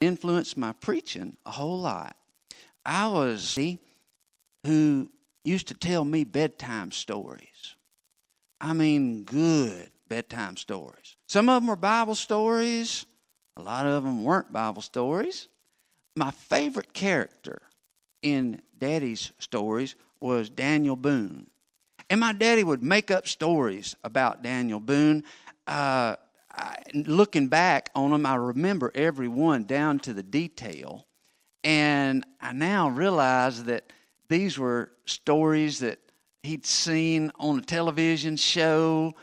influenced my preaching a whole lot. I was who used to tell me bedtime stories. I mean, good bedtime stories. Some of them were Bible stories. A lot of them weren't Bible stories. My favorite character in Daddy's stories was Daniel Boone. And my daddy would make up stories about Daniel Boone. Looking back on them, I remember every one down to the detail. And I now realize that these were stories that he'd seen on a television show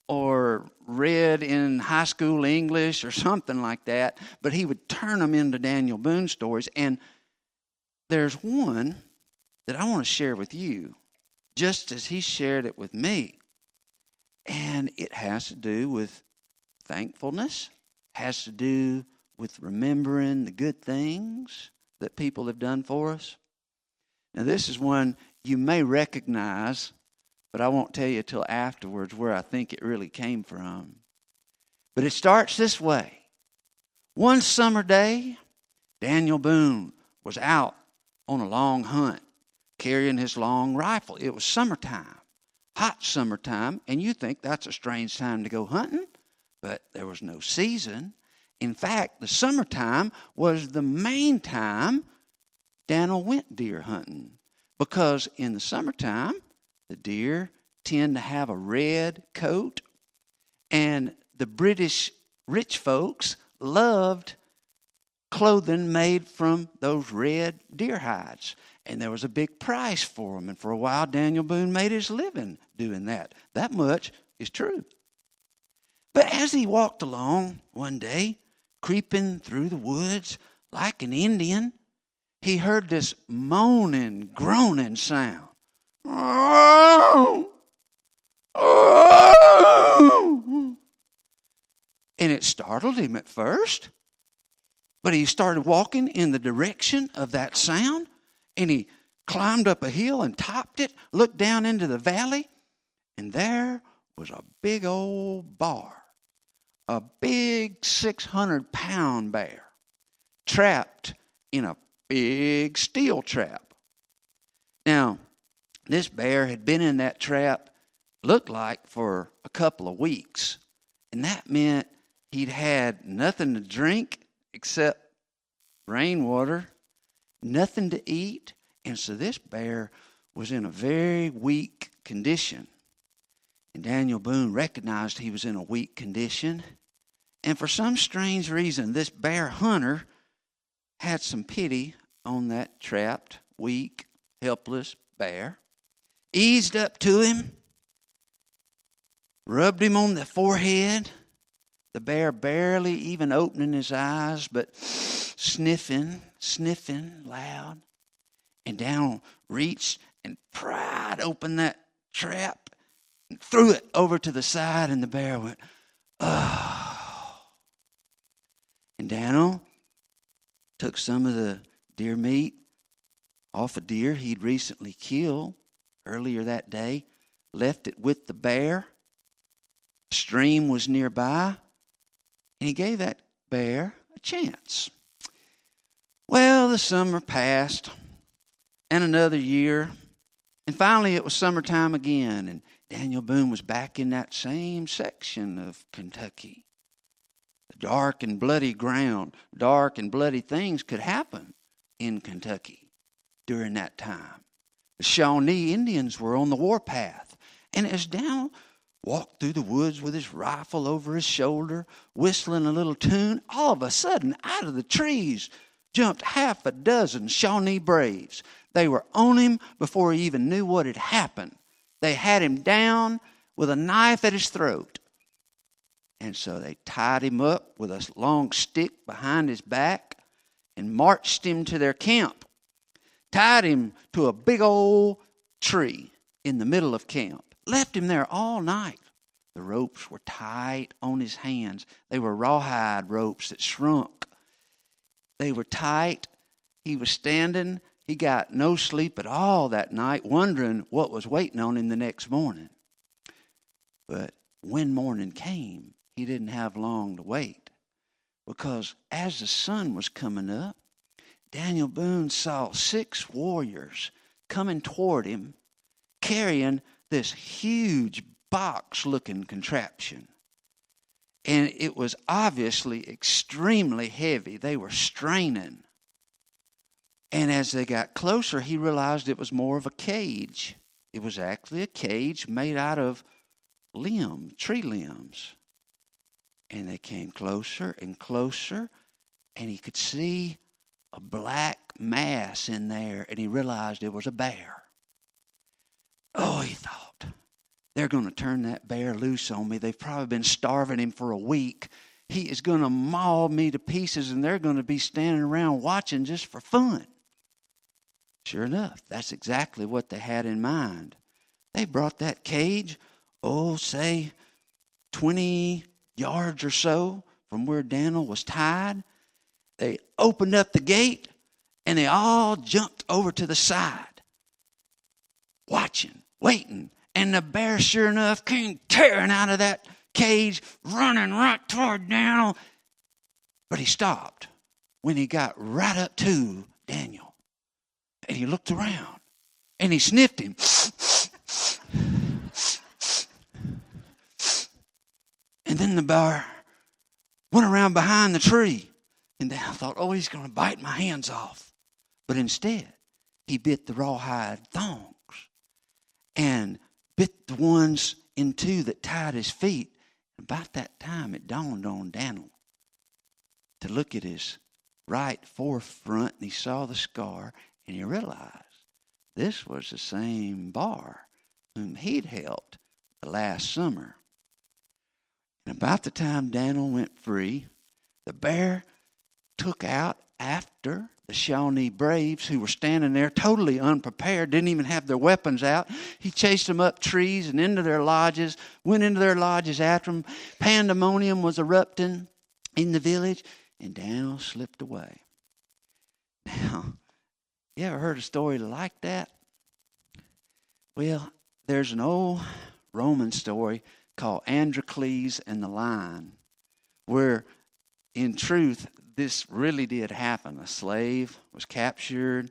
or read in high school English or something like that. But he would turn them into Daniel Boone stories. And there's one that I want to share with you, just as he shared it with me. And it has to do with thankfulness, has to do with remembering the good things that people have done for us. Now, this is one you may recognize, but I won't tell you till afterwards where I think it really came from. But it starts this way. One summer day, Daniel Boone was out on a long hunt, carrying his long rifle. It was summertime, hot summertime, and you think that's a strange time to go hunting, but there was no season. In fact, the summertime was the main time Daniel went deer hunting, because in the summertime, the deer tend to have a red coat, and the British rich folks loved clothing made from those red deer hides. And there was a big price for them. And for a while, Daniel Boone made his living doing that. That much is true. But as he walked along one day, creeping through the woods like an Indian, he heard this moaning, groaning sound. And it startled him at first. But he started walking in the direction of that sound. And he climbed up a hill and topped it, looked down into the valley, and there was a big old bar, a big 600-pound bear, trapped in a big steel trap. Now, this bear had been in that trap, looked like, for a couple of weeks, and that meant he'd had nothing to drink except rainwater, nothing to eat, and so this bear was in a very weak condition. And Daniel Boone recognized he was in a weak condition, and for some strange reason, this bear hunter had some pity on that trapped, weak, helpless bear, eased up to him, rubbed him on the forehead, the bear barely even opening his eyes, but sniffing loud. And Daniel reached and pried open that trap and threw it over to the side, and the bear went, oh. And Daniel took some of the deer meat off a deer he'd recently killed earlier that day, left it with the bear. A stream was nearby, and he gave that bear a chance. Well, the summer passed, and another year, and finally it was summertime again, and Daniel Boone was back in that same section of Kentucky. The dark and bloody ground, dark and bloody things could happen in Kentucky during that time. The Shawnee Indians were on the warpath, and as Daniel walked through the woods with his rifle over his shoulder, whistling a little tune, all of a sudden, out of the trees jumped half a dozen Shawnee braves. They were on him before he even knew what had happened. They had him down with a knife at his throat. And so they tied him up with a long stick behind his back and marched him to their camp. Tied him to a big old tree in the middle of camp. Left him there all night. The ropes were tight on his hands. They were rawhide ropes that shrunk. They were tight. He was standing. He got no sleep at all that night, wondering what was waiting on him the next morning. But when morning came, he didn't have long to wait. because as the sun was coming up, Daniel Boone saw 6 warriors coming toward him carrying this huge box-looking contraption. And it was obviously extremely heavy. They were straining. And as they got closer, he realized it was more of a cage. It was actually a cage made out of tree limbs. And they came closer and closer, and he could see a black mass in there, and he realized it was a bear. Oh, he thought, they're going to turn that bear loose on me. They've probably been starving him for a week. He is going to maul me to pieces, and they're going to be standing around watching just for fun. Sure enough, that's exactly what they had in mind. They brought that cage, say 20 yards or so from where Daniel was tied. They opened up the gate, and they all jumped over to the side, watching, waiting. And the bear, sure enough, came tearing out of that cage, running right toward Daniel. But he stopped when he got right up to Daniel. And he looked around, and he sniffed him. And then the bear went around behind the tree. And Daniel thought, he's going to bite my hands off. But instead, he bit the rawhide thongs and bit the ones in two that tied his feet. About that time, it dawned on Daniel to look at his right forefront, and he saw the scar, and he realized this was the same bar whom he'd helped the last summer. And about the time Daniel went free, the bear took out after the Shawnee Braves, who were standing there totally unprepared, didn't even have their weapons out. He chased them up trees and into their lodges, went into their lodges after them. Pandemonium was erupting in the village, and Daniel slipped away. Now, you ever heard a story like that? Well, there's an old Roman story called Androcles and the Lion, where in truth, this really did happen. A slave was captured.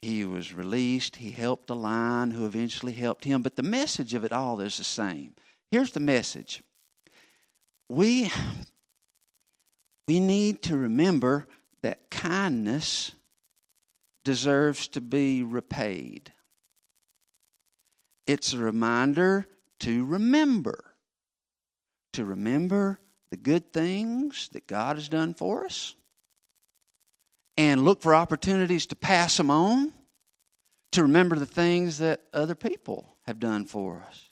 He was released. He helped a lion who eventually helped him. But the message of it all is the same. Here's the message. We need to remember that kindness deserves to be repaid. It's a reminder to remember the good things that God has done for us, and look for opportunities to pass them on, to remember the things that other people have done for us,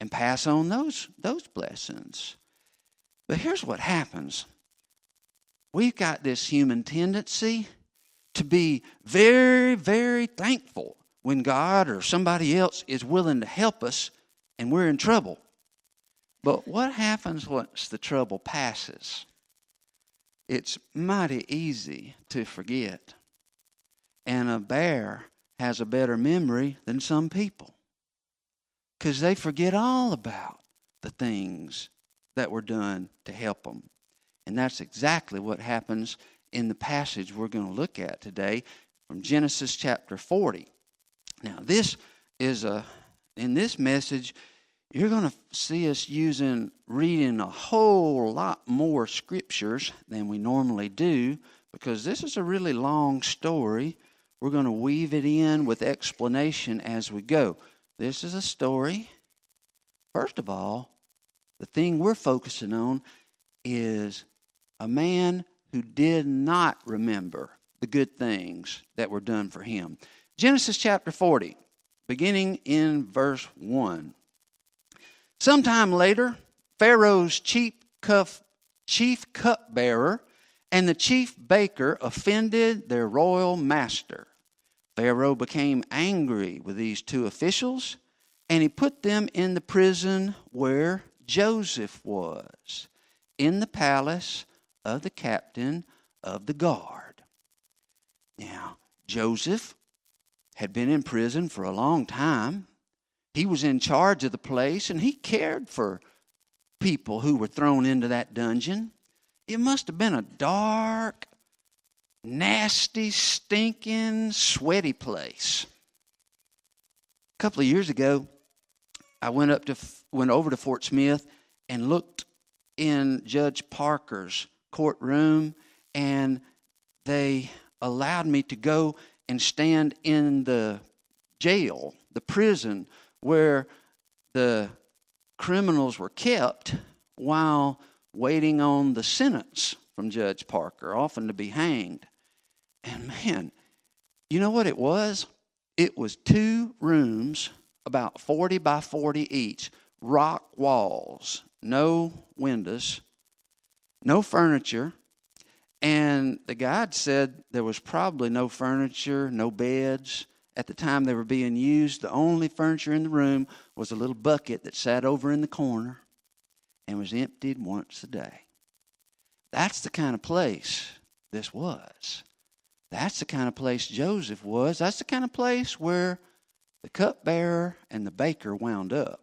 and pass on those blessings. But here's what happens. We've got this human tendency to be very, very thankful when God or somebody else is willing to help us and we're in trouble. But what happens once the trouble passes? It's mighty easy to forget. And a bear has a better memory than some people, because they forget all about the things that were done to help them. And that's exactly what happens in the passage we're going to look at today from Genesis chapter 40. Now, in this message, you're going to see us reading a whole lot more scriptures than we normally do, because this is a really long story. We're going to weave it in with explanation as we go. This is a story. First of all, the thing we're focusing on is a man who did not remember the good things that were done for him. Genesis chapter 40, beginning in verse 1. Sometime later, Pharaoh's chief cupbearer and the chief baker offended their royal master. Pharaoh became angry with these two officials, and he put them in the prison where Joseph was, in the palace of the captain of the guard. Now, Joseph had been in prison for a long time. He was in charge of the place, and he cared for people who were thrown into that dungeon. It must have been a dark, nasty, stinking, sweaty place. A couple of years ago, I went over to Fort Smith and looked in Judge Parker's courtroom, and they allowed me to go and stand in the jail, the prison, where the criminals were kept while waiting on the sentence from Judge Parker, often to be hanged. And man, you know what it was? It was 2 rooms, about 40 by 40 each, rock walls, no windows, no furniture. And the guide said there was probably no furniture, no beds. At the time they were being used, the only furniture in the room was a little bucket that sat over in the corner and was emptied once a day. That's the kind of place this was. That's the kind of place Joseph was. That's the kind of place where the cupbearer and the baker wound up.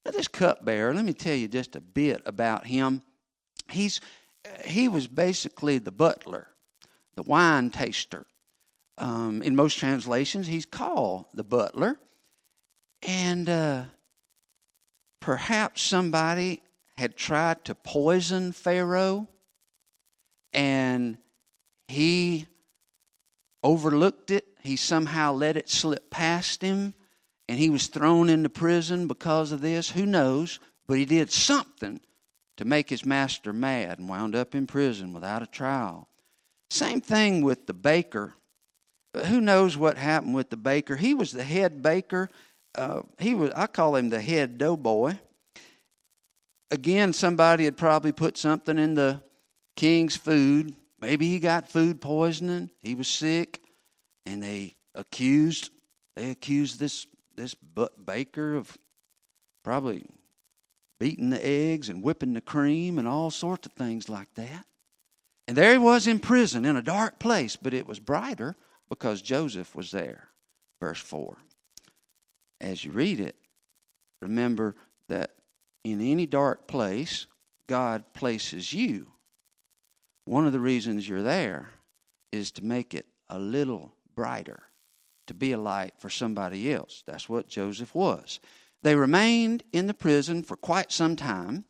Now, this cupbearer, let me tell you just a bit about him. He was basically the butler, the wine taster. In most translations, he's called the butler. And perhaps somebody had tried to poison Pharaoh, and he overlooked it. He somehow let it slip past him, and he was thrown into prison because of this. Who knows? But he did something to make his master mad and wound up in prison without a trial. Same thing with the baker. Who knows what happened with the baker? He was the head baker. I call him the head doughboy. Again, somebody had probably put something in the king's food. Maybe he got food poisoning. He was sick, and they accused this baker of probably beating the eggs and whipping the cream and all sorts of things like that. And there he was in prison in a dark place, but it was brighter because Joseph was there. Verse 4. As you read it, remember that in any dark place, God places you. One of the reasons you're there is to make it a little brighter, to be a light for somebody else. That's what Joseph was. They remained in the prison for quite some time,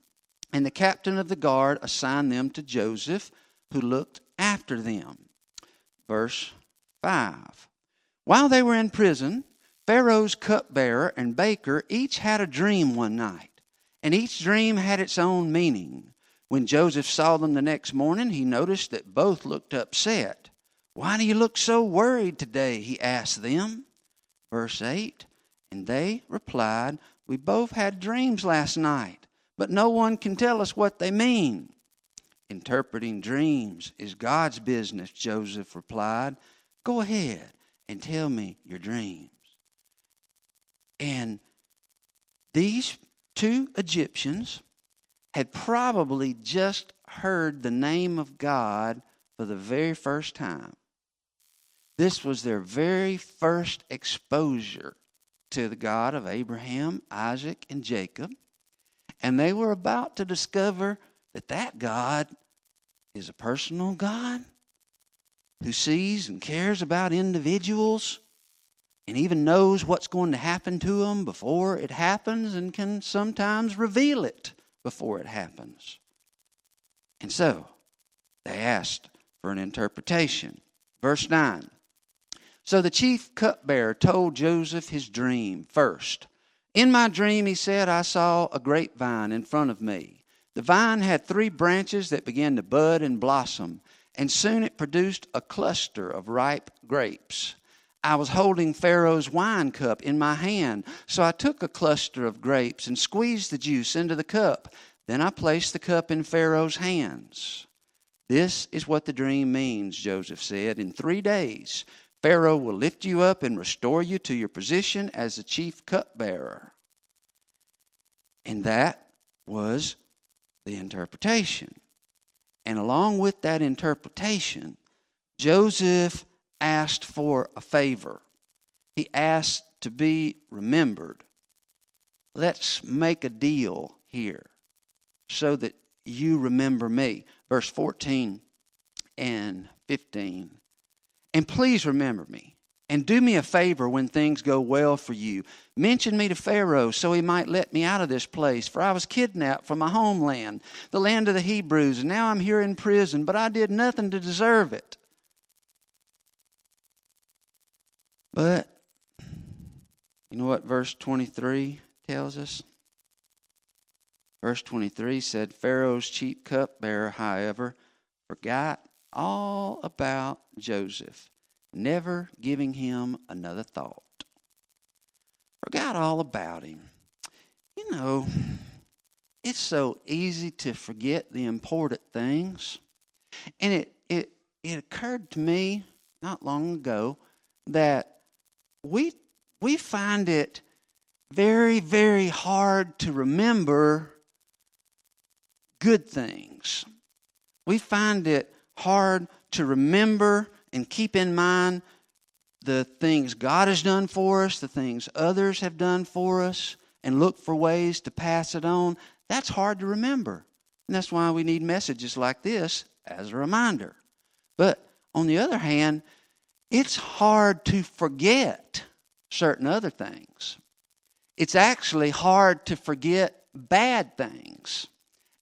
and the captain of the guard assigned them to Joseph, who looked after them. Verse 5. While they were in prison, Pharaoh's cupbearer and baker each had a dream one night, and each dream had its own meaning. When Joseph saw them the next morning, he noticed that both looked upset. "Why do you look so worried today?" he asked them. Verse 8. And they replied, "We both had dreams last night, but no one can tell us what they mean." "Interpreting dreams is God's business," Joseph replied. "Go ahead and tell me your dreams." And these 2 Egyptians had probably just heard the name of God for the very first time. This was their very first exposure to the God of Abraham, Isaac, and Jacob. And they were about to discover that God is a personal God who sees and cares about individuals and even knows what's going to happen to them before it happens and can sometimes reveal it before it happens. And so they asked for an interpretation. Verse 9. So the chief cupbearer told Joseph his dream first. "In my dream," he said, "I saw a grapevine in front of me. The vine had 3 branches that began to bud and blossom, and soon it produced a cluster of ripe grapes. I was holding Pharaoh's wine cup in my hand, so I took a cluster of grapes and squeezed the juice into the cup. Then I placed the cup in Pharaoh's hands." "This is what the dream means," Joseph said. "In 3 days, Pharaoh will lift you up and restore you to your position as the chief cupbearer." And that was the interpretation. And along with that interpretation, Joseph asked for a favor. He asked to be remembered. "Let's make a deal here so that you remember me." verse 14 and 15. And please remember me, and do me a favor when things go well for you. Mention me to Pharaoh so he might let me out of this place, for I was kidnapped from my homeland, the land of the Hebrews, and now I'm here in prison, but I did nothing to deserve it. But you know what verse 23 tells us? Verse 23 said, Pharaoh's chief cupbearer, however, forgot all about Joseph, never giving him another thought. Forgot all about him. You know, it's so easy to forget the important things. And it occurred to me not long ago that we find it very, very hard to remember good things. We find it hard to remember and keep in mind the things God has done for us, the things others have done for us, and look for ways to pass it on. That's hard to remember. And that's why we need messages like this as a reminder. But on the other hand, it's hard to forget certain other things. It's actually hard to forget bad things.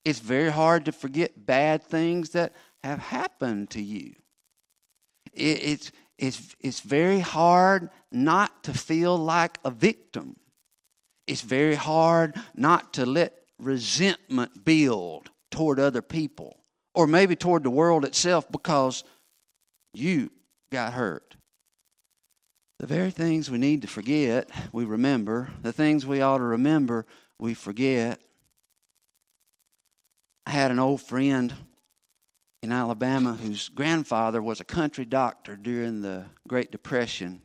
It's very hard to forget bad things that have happened to you. It's very hard not to feel like a victim. It's very hard not to let resentment build toward other people or maybe toward the world itself because you got hurt. The very things we need to forget, we remember. The things we ought to remember, we forget. I had an old friend in Alabama whose grandfather was a country doctor during the Great Depression.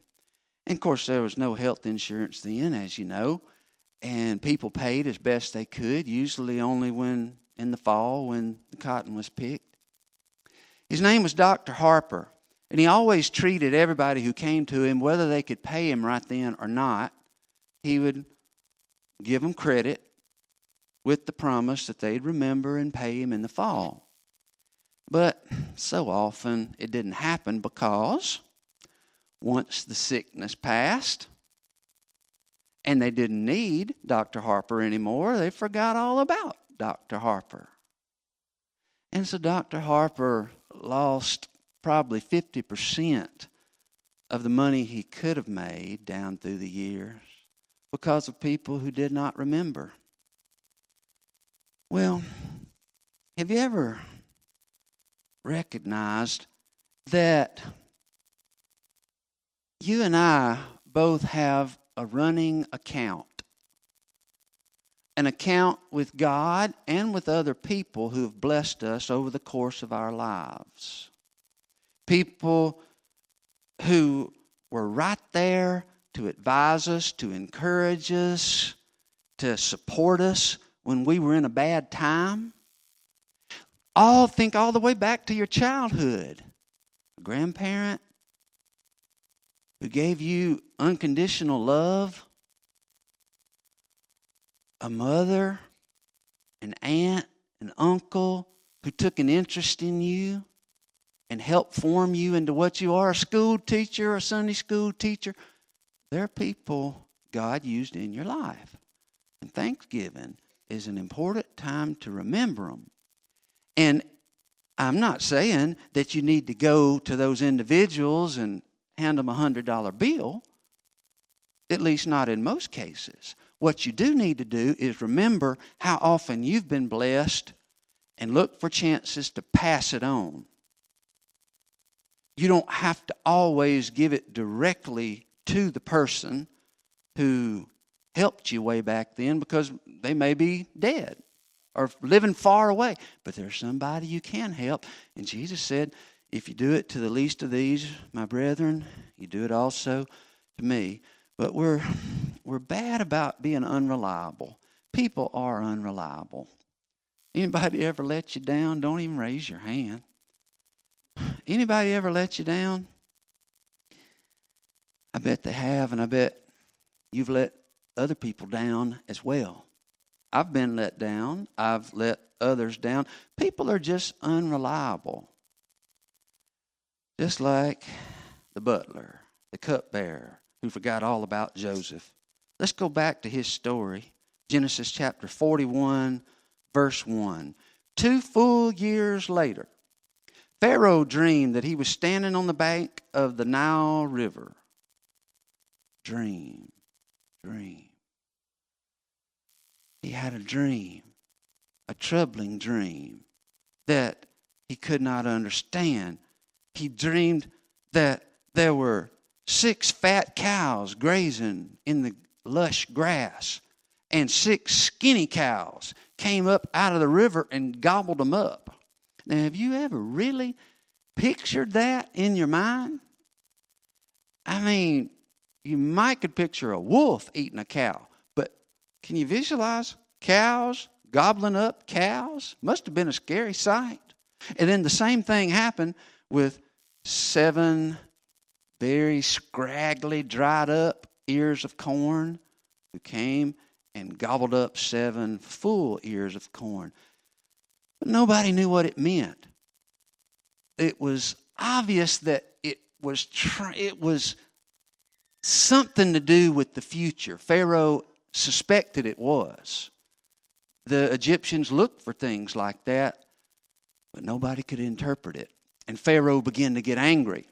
And of course, there was no health insurance then, as you know, and people paid as best they could, usually only when in the fall when the cotton was picked. His name was Dr. Harper, and he always treated everybody who came to him, whether they could pay him right then or not, he would give them credit with the promise that they'd remember and pay him in the fall. But so often it didn't happen because once the sickness passed and they didn't need Dr. Harper anymore, they forgot all about Dr. Harper. And so Dr. Harper lost probably 50% of the money he could have made down through the years because of people who did not remember. Well, have you ever recognized that you and I both have a running account? An account with God and with other people who have blessed us over the course of our lives. People who were right there to advise us, to encourage us, to support us when we were in a bad time. Think all the way back to your childhood. A grandparent who gave you unconditional love. A mother, an aunt, an uncle who took an interest in you and helped form you into what you are, a school teacher, a Sunday school teacher. They're people God used in your life. And Thanksgiving is an important time to remember them. And I'm not saying that you need to go to those individuals and hand them a $100 bill, at least not in most cases. What you do need to do is remember how often you've been blessed and look for chances to pass it on. You don't have to always give it directly to the person who helped you way back then because they may be dead or living far away. But there's somebody you can help. And Jesus said, if you do it to the least of these, my brethren, you do it also to me. But we're bad about being unreliable. People are unreliable. Anybody ever let you down? Don't even raise your hand. Anybody ever let you down? I bet they have, and I bet you've let other people down as well. I've been let down. I've let others down. People are just unreliable. Just like the butler, the cupbearer, who forgot all about Joseph. Let's go back to his story. Genesis chapter 41, verse 1. 2 full years later, Pharaoh dreamed that he was standing on the bank of the Nile River. Dream. He had a dream, a troubling dream that he could not understand. He dreamed that there were 6 fat cows grazing in the lush grass, and 6 skinny cows came up out of the river and gobbled them up. Now, have you ever really pictured that in your mind? I mean, you might could picture a wolf eating a cow, but can you visualize cows gobbling up cows? Must have been a scary sight. And then the same thing happened with 7 very scraggly, dried up ears of corn who came and gobbled up 7 full ears of corn. But nobody knew what it meant. It was obvious that it was something to do with the future. Pharaoh suspected it was. The Egyptians looked for things like that, but nobody could interpret it. And Pharaoh began to get angry.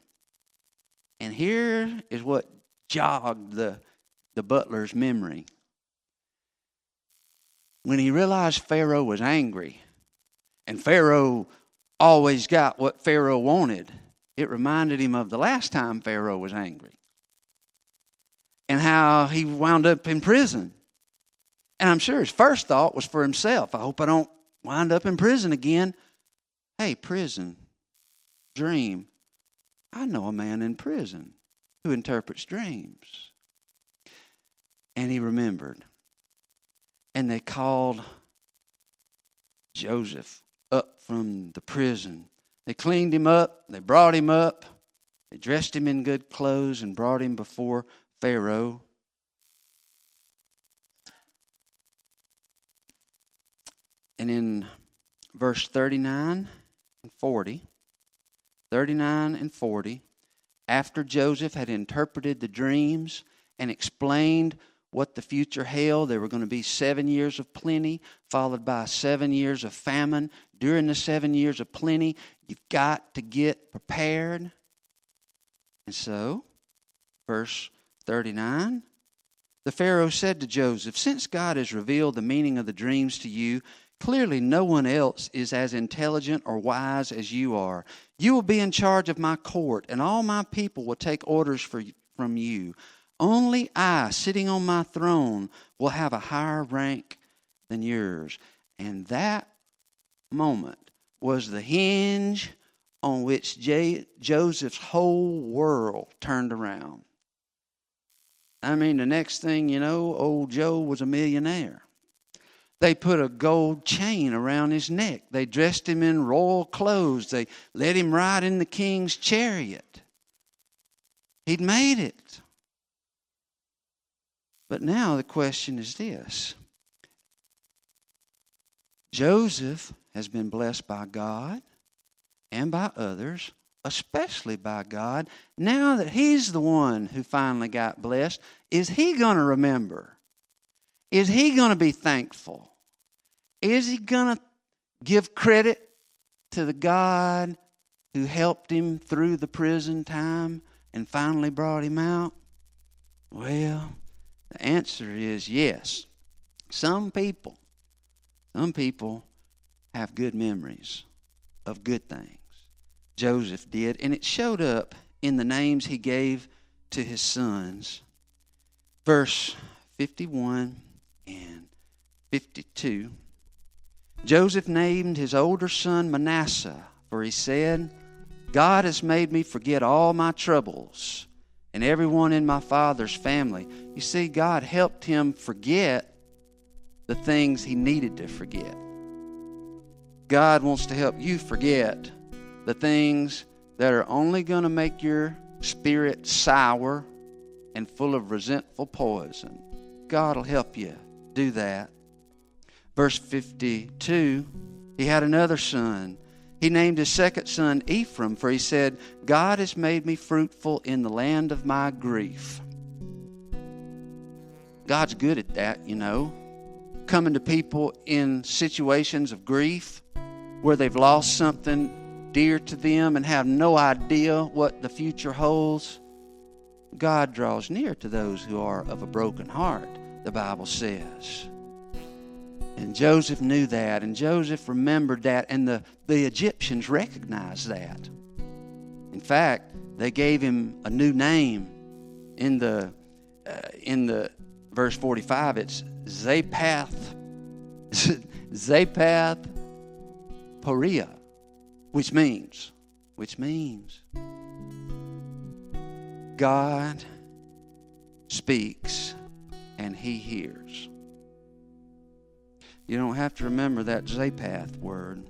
And here is what jogged the butler's memory. When he realized Pharaoh was angry, and Pharaoh always got what Pharaoh wanted, it reminded him of the last time Pharaoh was angry and how he wound up in prison. And I'm sure his first thought was for himself. I hope I don't wind up in prison again. Hey, prison, dream. I know a man in prison who interprets dreams. And he remembered. And they called Joseph up from the prison. They cleaned him up. They brought him up. They dressed him in good clothes and brought him before Pharaoh. And in verse 39 and 40, after Joseph had interpreted the dreams and explained what the future held, there were going to be 7 years of plenty, followed by 7 years of famine. During the 7 years of plenty, you've got to get prepared. And so, verse 39, the Pharaoh said to Joseph, "Since God has revealed the meaning of the dreams to you, clearly no one else is as intelligent or wise as you are. You will be in charge of my court, and all my people will take orders from you. Only I, sitting on my throne, will have a higher rank than yours." And that moment was the hinge on which Joseph's whole world turned around. I mean, the next thing you know, old Joe was a millionaire. They put a gold chain around his neck. They dressed him in royal clothes. They let him ride in the king's chariot. He'd made it. But now the question is this. Joseph has been blessed by God and by others, especially by God. Now that he's the one who finally got blessed, is he going to remember? Is he going to be thankful? Is he going to give credit to the God who helped him through the prison time and finally brought him out? Well, the answer is yes. Some people have good memories of good things. Joseph did, and it showed up in the names he gave to his sons. Verse 51 and 52. Joseph named his older son Manasseh, for he said, "God has made me forget all my troubles and everyone in my father's family." You see, God helped him forget the things he needed to forget. God wants to help you forget the things that are only going to make your spirit sour and full of resentful poison. God will help you do that. Verse 52, he had another son. He named his second son Ephraim, for he said, God has made me fruitful in the land of my grief. God's good at that, you know. Coming to people in situations of grief where they've lost something dear to them and have no idea what the future holds. God draws near to those who are of a broken heart, the Bible says. And Joseph knew that, and Joseph remembered that, and the Egyptians recognized that. In fact, they gave him a new name. In the verse 45, it's Zapath Porea, which means God speaks and he hears. You don't have to remember that Zapath word,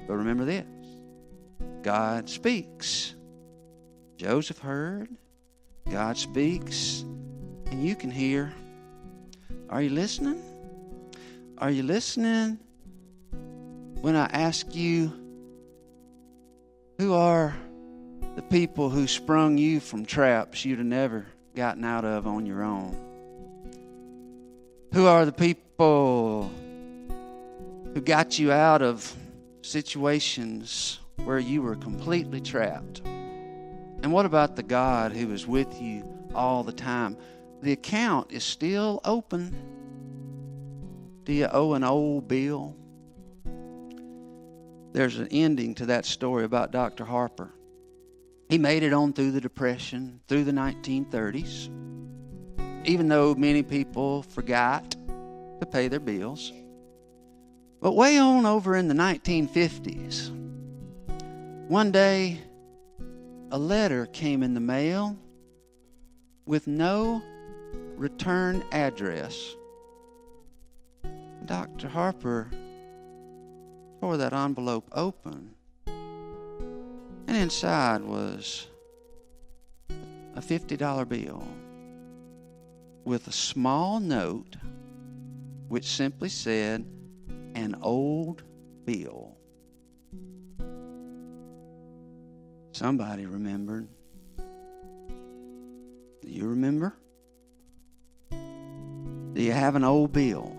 but remember this. God speaks. Joseph heard. God speaks, and you can hear. Are you listening? Are you listening when I ask you, who are the people who sprung you from traps you'd have never gotten out of on your own? Who are the people who got you out of situations where you were completely trapped? And what about the God who is with you all the time? The account is still open. Do you owe an old bill? There's an ending to that story about Dr. Harper. He made it on through the Depression, through the 1930s, even though many people forgot to pay their bills. But way on over in the 1950s, one day a letter came in the mail with no return address. Dr. Harper tore that envelope open, and inside was a $50 bill with a small note which simply said, an old bill. Somebody remembered. Do you remember? Do you have an old bill?